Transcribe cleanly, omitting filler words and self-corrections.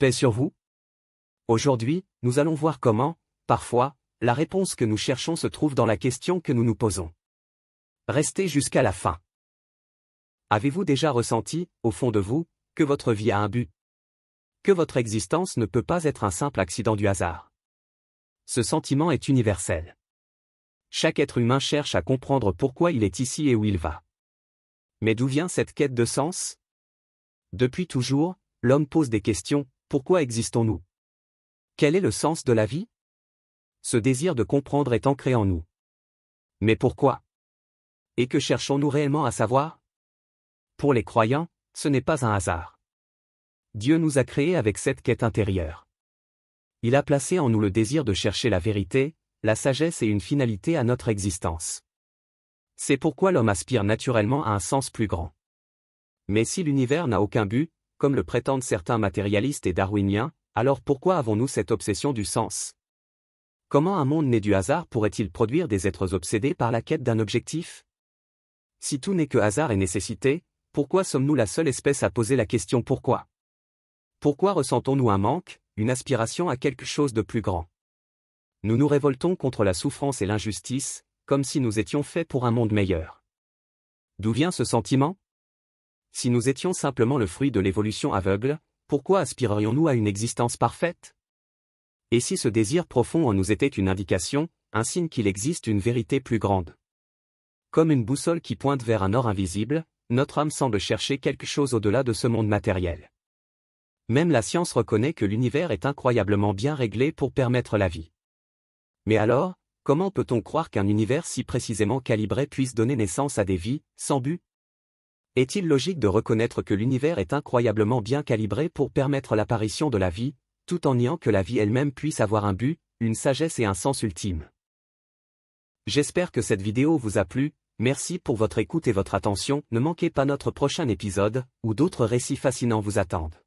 Paix sur vous. Aujourd'hui, nous allons voir comment, parfois, la réponse que nous cherchons se trouve dans la question que nous nous posons. Restez jusqu'à la fin. Avez-vous déjà ressenti, au fond de vous, que votre vie a un but? Que votre existence ne peut pas être un simple accident du hasard? Ce sentiment est universel. Chaque être humain cherche à comprendre pourquoi il est ici et où il va. Mais d'où vient cette quête de sens? Depuis toujours, l'homme pose des questions. Pourquoi existons-nous? Quel est le sens de la vie? Ce désir de comprendre est ancré en nous. Mais pourquoi? Et que cherchons-nous réellement à savoir? Pour les croyants, ce n'est pas un hasard. Dieu nous a créés avec cette quête intérieure. Il a placé en nous le désir de chercher la vérité, la sagesse et une finalité à notre existence. C'est pourquoi l'homme aspire naturellement à un sens plus grand. Mais si l'univers n'a aucun but, comme le prétendent certains matérialistes et darwiniens, alors pourquoi avons-nous cette obsession du sens? Comment un monde né du hasard pourrait-il produire des êtres obsédés par la quête d'un objectif? Si tout n'est que hasard et nécessité, pourquoi sommes-nous la seule espèce à poser la question pourquoi? Pourquoi ressentons-nous un manque, une aspiration à quelque chose de plus grand? Nous nous révoltons contre la souffrance et l'injustice, comme si nous étions faits pour un monde meilleur. D'où vient ce sentiment? Si nous étions simplement le fruit de l'évolution aveugle, pourquoi aspirerions-nous à une existence parfaite? Et si ce désir profond en nous était une indication, un signe qu'il existe une vérité plus grande? Comme une boussole qui pointe vers un or invisible, notre âme semble chercher quelque chose au-delà de ce monde matériel. Même la science reconnaît que l'univers est incroyablement bien réglé pour permettre la vie. Mais alors, comment peut-on croire qu'un univers si précisément calibré puisse donner naissance à des vies, sans but? Est-il logique de reconnaître que l'univers est incroyablement bien calibré pour permettre l'apparition de la vie, tout en niant que la vie elle-même puisse avoir un but, une sagesse et un sens ultime? J'espère que cette vidéo vous a plu, merci pour votre écoute et votre attention, ne manquez pas notre prochain épisode, où d'autres récits fascinants vous attendent.